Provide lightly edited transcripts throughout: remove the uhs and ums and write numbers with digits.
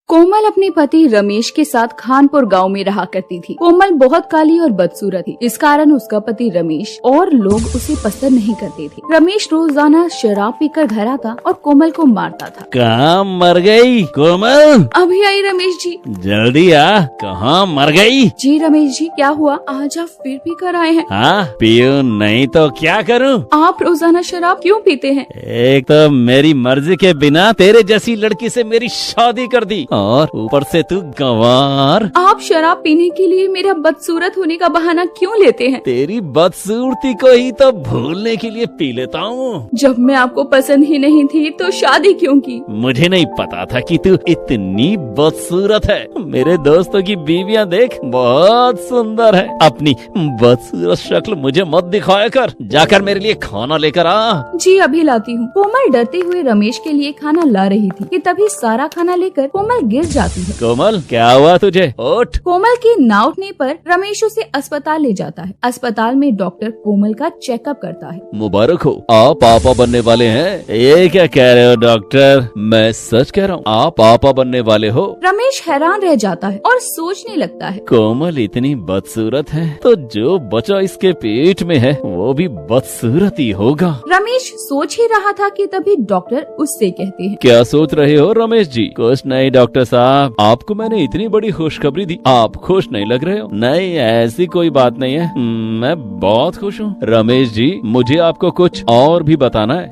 कोमल अपने पति रमेश के साथ खानपुर गांव में रहा करती थी। कोमल बहुत काली और बदसूरत थी, इस कारण उसका पति रमेश और लोग उसे पसंद नहीं करते थे। रमेश रोजाना शराब पीकर घर आता और कोमल को मारता था। कहाँ मर गई कोमल? अभी आई रमेश जी। जल्दी आ, कहाँ मर गई? जी रमेश जी, क्या हुआ? आज आप फिर पी कर आए हैं? हाँ, पीऊं नहीं तो क्या करूं? आप रोजाना शराब क्यों पीते हैं? एक तो मेरी मर्जी के बिना तेरे जैसी लड़की से मेरी शादी कर दी और ऊपर से तू गंवार। आप शराब पीने के लिए मेरा बदसूरत होने का बहाना क्यों लेते हैं? तेरी बदसूरती को ही तो भूलने के लिए पी लेता हूँ। जब मैं आपको पसंद ही नहीं थी तो शादी क्यों की? मुझे नहीं पता था कि तू इतनी बदसूरत है। मेरे दोस्तों की बीवियां देख बहुत सुंदर है। अपनी बदसूरत शक्ल मुझे मत दिखाया कर। जाकर मेरे लिए खाना लेकर आ। जी अभी लाती हूँ। कोमल डरते हुए रमेश के लिए खाना ला रही थी कि तभी सारा खाना लेकर कोमल गिर जाती है। कोमल, क्या हुआ तुझे? उठ। कोमल के ना उठने पर रमेश उसे अस्पताल ले जाता है। अस्पताल में डॉक्टर कोमल का चेकअप करता है। मुबारक हो, आप पापा बनने वाले हैं। ये क्या कह रहे हो डॉक्टर? मैं सच कह रहा हूँ, आप पापा बनने वाले हो। रमेश हैरान रह जाता है और सोचने लगता है, कोमल इतनी बदसूरत है तो जो बच्चा इसके पेट में है वो भी बदसूरत ही होगा। रमेश सोच ही रहा था कि तभी डॉक्टर उससे कहते हैं, क्या सोच रहे हो रमेश जी? कुछ नहीं डॉक्टर साहब, आपको मैंने इतनी बड़ी खुशखबरी दी, आप खुश नहीं लग रहे हो? नहीं, ऐसी कोई बात नहीं है, मैं बहुत खुश हूँ। रमेश जी, मुझे आपको कुछ और भी बताना है।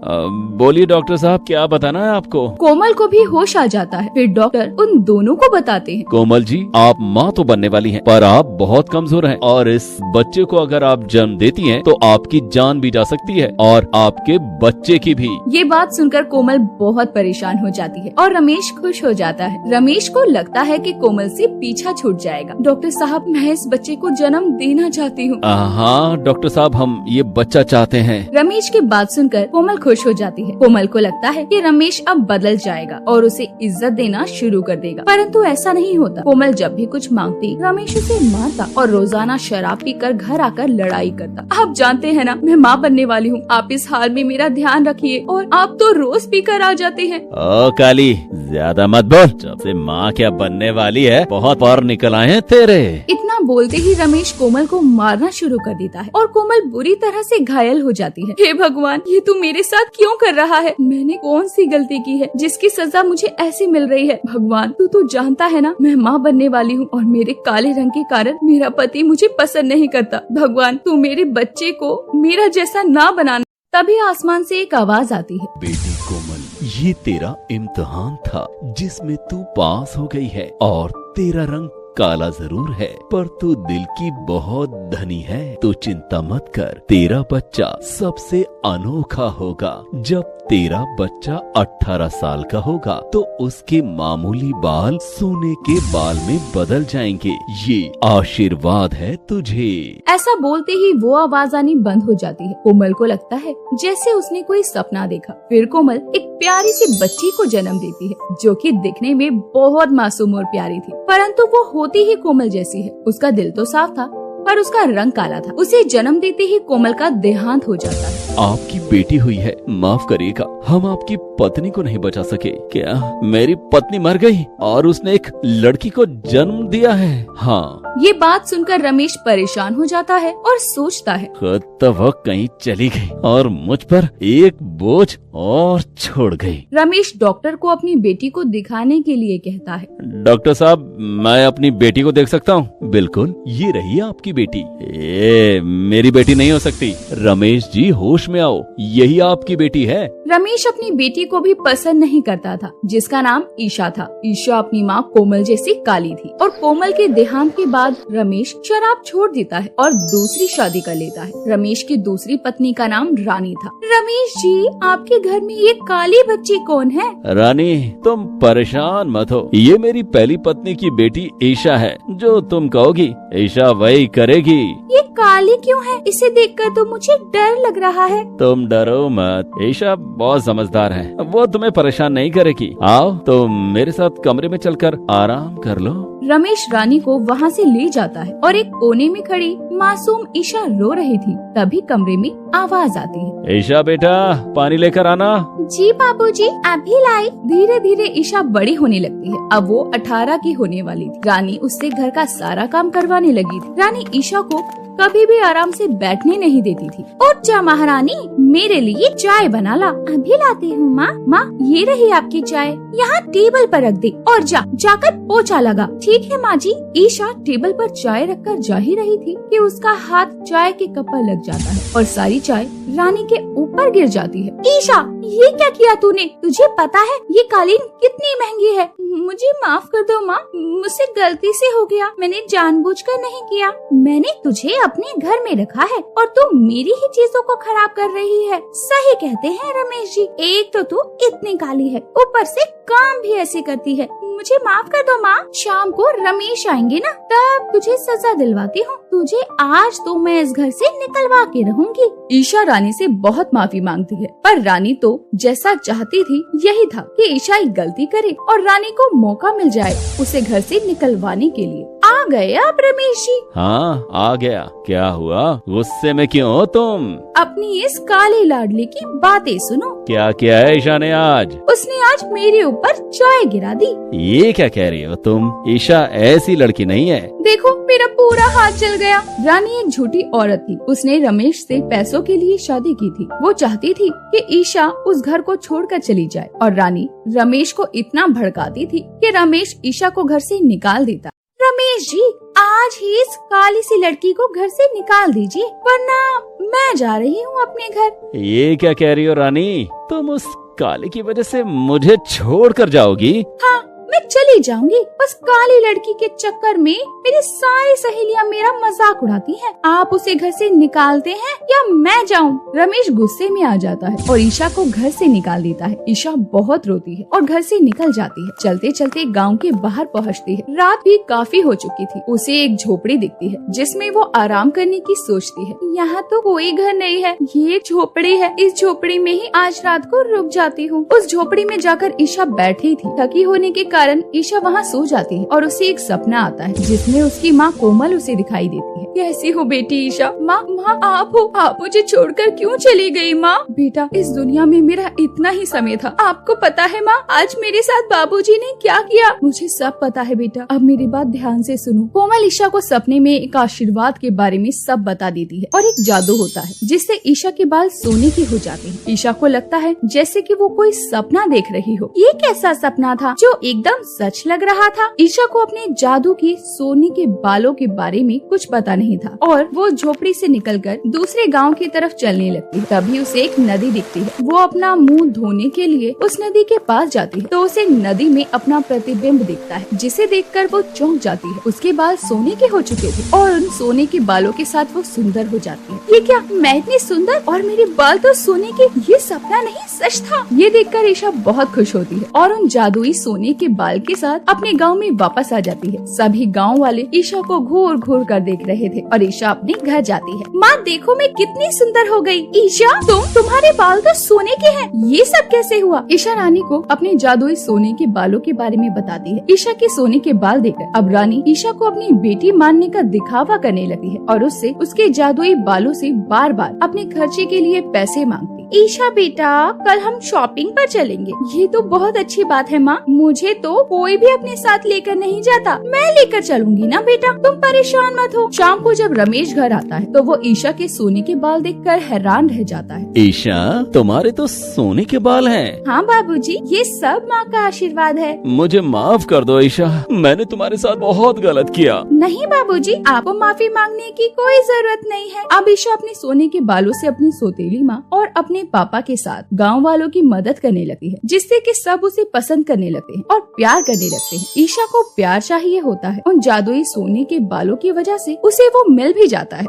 बोलिए डॉक्टर साहब, क्या बताना है आपको? कोमल को भी होश आ जाता है। फिर डॉक्टर उन दोनों को बताते हैं, कोमल जी, आप माँ तो बनने वाली हैं, पर आप बहुत कमजोर हैं और इस बच्चे को अगर आप जन्म देती हैं तो आपकी जान भी जा सकती है और आपके बच्चे की भी। ये बात सुनकर कोमल बहुत परेशान हो जाती है और रमेश खुश हो जाता है। रमेश को लगता है कि कोमल से पीछा छूट जाएगा। डॉक्टर साहब, मैं इस बच्चे को जन्म देना चाहती हूँ। हाँ डॉक्टर साहब, हम ये बच्चा चाहते हैं। रमेश की बात सुनकर कोमल खुश हो जाती है। कोमल को लगता है कि रमेश अब बदल जाएगा और उसे इज्जत देना शुरू कर देगा, परंतु ऐसा नहीं होता। कोमल जब भी कुछ मांगती, रमेश उसे मारता और रोजाना शराब पीकर घर आकर लड़ाई करता। आप जानते हैं ना, मैं माँ बनने वाली हूँ। आप इस हाल में मेरा ध्यान रखिए। और आप तो रोज पीकर आ जाते हैं। ओ काली, ज्यादा मत बोल। जब से माँ क्या बनने वाली है, बहुत पार निकल आए हैं तेरे। इतना बोलते ही रमेश कोमल को मारना शुरू कर देता है और कोमल बुरी तरह से घायल हो जाती है। हे भगवान, ये तू मेरे साथ क्यों कर रहा है? मैंने कौन सी गलती की है जिसकी सजा मुझे ऐसे मिल रही है? भगवान, तू तो जानता है ना, मैं माँ बनने वाली हूँ और मेरे काले रंग के कारण मेरा पति मुझे पसंद नहीं करता। भगवान, तू मेरे बच्चे को मेरा जैसा ना बनाना। तभी आसमान से एक आवाज आती है, बेटी कोमल, ये तेरा इम्तिहान था जिसमें तू पास हो गई है और तेरा रंग काला जरूर है, पर तू दिल की बहुत धनी है। तू चिंता मत कर, तेरा बच्चा सबसे अनोखा होगा। जब तेरा बच्चा 18 साल का होगा तो उसके मामूली बाल सोने के बाल में बदल जाएंगे। ये आशीर्वाद है तुझे। ऐसा बोलते ही वो आवाज आनी बंद हो जाती है। कोमल को लगता है जैसे उसने कोई सपना देखा। फिर कोमल एक प्यारी सी बच्ची को जन्म देती है, जो कि दिखने में बहुत मासूम और प्यारी थी, परंतु वो होती ही कोमल जैसी है। उसका दिल तो साफ था, पर उसका रंग काला था। उसे जन्म देते ही कोमल का देहांत हो जाता है। आपकी बेटी हुई है, माफ करिएगा, हम आपकी पत्नी को नहीं बचा सके। क्या मेरी पत्नी मर गई और उसने एक लड़की को जन्म दिया है? हाँ। ये बात सुनकर रमेश परेशान हो जाता है और सोचता है, खुद तो वो कहीं चली गई और मुझ पर एक बोझ और छोड़ गई। रमेश डॉक्टर को अपनी बेटी को दिखाने के लिए कहता है, डॉक्टर साहब, मैं अपनी बेटी को देख सकता हूँ? बिल्कुल, ये रही आपकी बेटी। मेरी बेटी नहीं हो सकती। रमेश जी, होश में आओ, यही आपकी बेटी है। रमेश अपनी बेटी को भी पसंद नहीं करता था, जिसका नाम ईशा था। ईशा अपनी माँ कोमल जैसी काली थी और कोमल के देहांत के बाद रमेश शराब छोड़ देता है और दूसरी शादी कर लेता है। रमेश की दूसरी पत्नी का नाम रानी था। रमेश जी, आपके घर में ये काली बच्ची कौन है? रानी, तुम परेशान मत हो, ये मेरी पहली पत्नी की बेटी ईशा है। जो तुम कहोगी ईशा वही करेगी। ये काली क्यों है? इसे देखकर तो मुझे डर लग रहा है। तुम डरो मत, ईशा बहुत समझदार है, वो तुम्हें परेशान नहीं करेगी। आओ, तुम मेरे साथ कमरे में चलकर आराम कर लो। रमेश रानी को वहाँ से ले जाता है और एक कोने में खड़ी मासूम ईशा रो रही थी। तभी कमरे में आवाज आती है, ईशा बेटा पानी लेकर आना। जी बाबूजी, अभी लाई। धीरे धीरे ईशा बड़ी होने लगती है। अब वो 18 की होने वाली थी। रानी उससे घर का सारा काम करवाने लगी थी। रानी ईशा को कभी भी आराम से बैठने नहीं देती थी। उठ जा महारानी, मेरे लिए चाय बना ला। अभी लाती हूँ माँ। माँ, ये रही आपकी चाय, यहाँ टेबल पर रख दे और जाकर पोछा लगा। ठीक है माँ जी। ईशा टेबल पर चाय रखकर जा ही रही थी कि उसका हाथ चाय के कप पर लग जाता है और सारी चाय रानी के ऊपर गिर जाती है। ईशा, ये क्या किया तूने? तुझे पता है ये कालीन कितनी महंगी है? मुझे माफ कर दो माँ, मुझसे गलती से हो गया। मैंने जानबूझकर नहीं किया। मैंने तुझे अपने घर में रखा है और तू मेरी ही चीजों को खराब कर रही है। सही कहते हैं रमेश जी, एक तो तू इतनी काली है, ऊपर से काम भी ऐसे करती है। मुझे माफ कर दो माँ। शाम को रमेश आएंगे ना, तब तुझे सजा दिलवाती हूँ। तुझे आज तो मैं इस घर से निकलवा के रहूंगी। ईशा रानी से बहुत माफी मांगती है, पर रानी तो जैसा चाहती थी यही था कि ईशा एक गलती करे और रानी को मौका मिल जाए उसे घर से निकलवाने के लिए। आ गए आप रमेश जी? हाँ आ गया। क्या हुआ, गुस्से में क्यों हो तुम? अपनी इस काली लाडली की बातें सुनो। क्या किया है ईशा ने आज? उसने आज मेरे ऊपर चाय गिरा दी। ये क्या कह रही हो तुम? ईशा ऐसी लड़की नहीं है। देखो मेरा पूरा हाथ जल गया। रानी एक झूठी औरत थी। उसने रमेश से पैसों के लिए शादी की थी। वो चाहती थी कि ईशा उस घर को छोड़कर चली जाए और रानी रमेश को इतना भड़काती थी कि रमेश ईशा को घर से निकाल देता। रमेश जी, आज ही इस काली सी लड़की को घर से निकाल दीजिए, वरना मैं जा रही हूँ अपने घर। ये क्या कह रही हो रानी? तुम उस काली की वजह से मुझे छोड़कर जाओगी? हाँ, मैं चली जाऊंगी। बस काली लड़की के चक्कर में मेरी सारी सहेलियां मेरा मजाक उड़ाती हैं। आप उसे घर से निकालते हैं या मैं जाऊं? रमेश गुस्से में आ जाता है और ईशा को घर से निकाल देता है। ईशा बहुत रोती है और घर से निकल जाती है। चलते चलते गांव के बाहर पहुंचती है। रात भी काफी हो चुकी थी। उसे एक झोपड़ी दिखती है जिसमें वो आराम करने की सोचती है। यहाँ तो कोई घर नहीं है, ये एक झोपड़ी है। इस झोपड़ी में ही आज रात को रुक जाती हूँ। उस झोपड़ी में जाकर ईशा बैठी थी। थकी होने के कारण ईशा वहाँ सो जाती है और उसे एक सपना आता है जिसमें उसकी माँ कोमल उसे दिखाई देती है। कैसी हो बेटी ईशा? माँ, आप हो? आप मुझे छोड़कर क्यों चली गई माँ? बेटा, इस दुनिया में मेरा इतना ही समय था। आपको पता है माँ, आज मेरे साथ बाबूजी ने क्या किया? मुझे सब पता है बेटा, अब मेरी बात ध्यान से सुनो। कोमल ईशा को सपने में एक आशीर्वाद के बारे में सब बता देती है और एक जादू होता है जिससे ईशा के बाल सोने के हो जाते हैं। ईशा को लगता है जैसे कि वो कोई सपना देख रही हो। ये कैसा सपना था जो एकदम सच लग रहा था? ईशा को अपने जादू की सोने के बालों के बारे में कुछ पता नहीं था और वो झोपड़ी से निकलकर दूसरे गांव की तरफ चलने लगती है। तभी उसे एक नदी दिखती है। वो अपना मुंह धोने के लिए उस नदी के पास जाती है तो उसे नदी में अपना प्रतिबिंब दिखता है जिसे देखकर वो चौंक जाती है। उसके बाल सोने के हो चुके थे और उन सोने के बालों के साथ वो सुंदर हो जाती है। ये क्या, मैं इतनी सुंदर और मेरे बाल तो सोने के? ये सपना नहीं, सच था। ये देखकर ईशा बहुत खुश होती है और उन जादुई सोने के बाल के साथ अपने गांव में वापस आ जाती है। सभी गांव वाले ईशा को घूर घूर कर देख रहे थे और ईशा अपने घर जाती है। माँ देखो, मैं कितनी सुंदर हो गई। ईशा, तुम्हारे बाल तो सोने के हैं, ये सब कैसे हुआ? ईशा रानी को अपने जादुई सोने के बालों के बारे में बताती है। ईशा के सोने के बाल देखकर अब रानी ईशा को अपनी बेटी मानने का दिखावा करने लगती है और उससे उसके जादुई बालों से बार बार अपने खर्चे के लिए पैसे मांगती। ईशा बेटा, कल हम शॉपिंग पर चलेंगे। ये तो बहुत अच्छी बात है माँ, मुझे तो कोई भी अपने साथ लेकर नहीं जाता। मैं लेकर चलूंगी ना बेटा, तुम परेशान मत हो। शाम को जब रमेश घर आता है तो वो ईशा के सोने के बाल देखकर हैरान रह जाता है। ईशा, तुम्हारे तो सोने के बाल हैं। हाँ बाबूजी, ये सब माँ का आशीर्वाद है। मुझे माफ कर दो ईशा, मैंने तुम्हारे साथ बहुत गलत किया। नहीं बाबूजी, आपको माफी मांगने की कोई जरूरत नहीं है। अब ईशा अपने सोने के बालों से अपनी सौतेली माँ और अपने पापा के साथ गांव वालों की मदद करने लगती है जिससे कि सब उसे पसंद करने लगते हैं और प्यार करने लगते हैं। ईशा को प्यार चाहिए होता है। उन जादुई सोने के बालों की वजह से उसे वो मिल भी जाता है।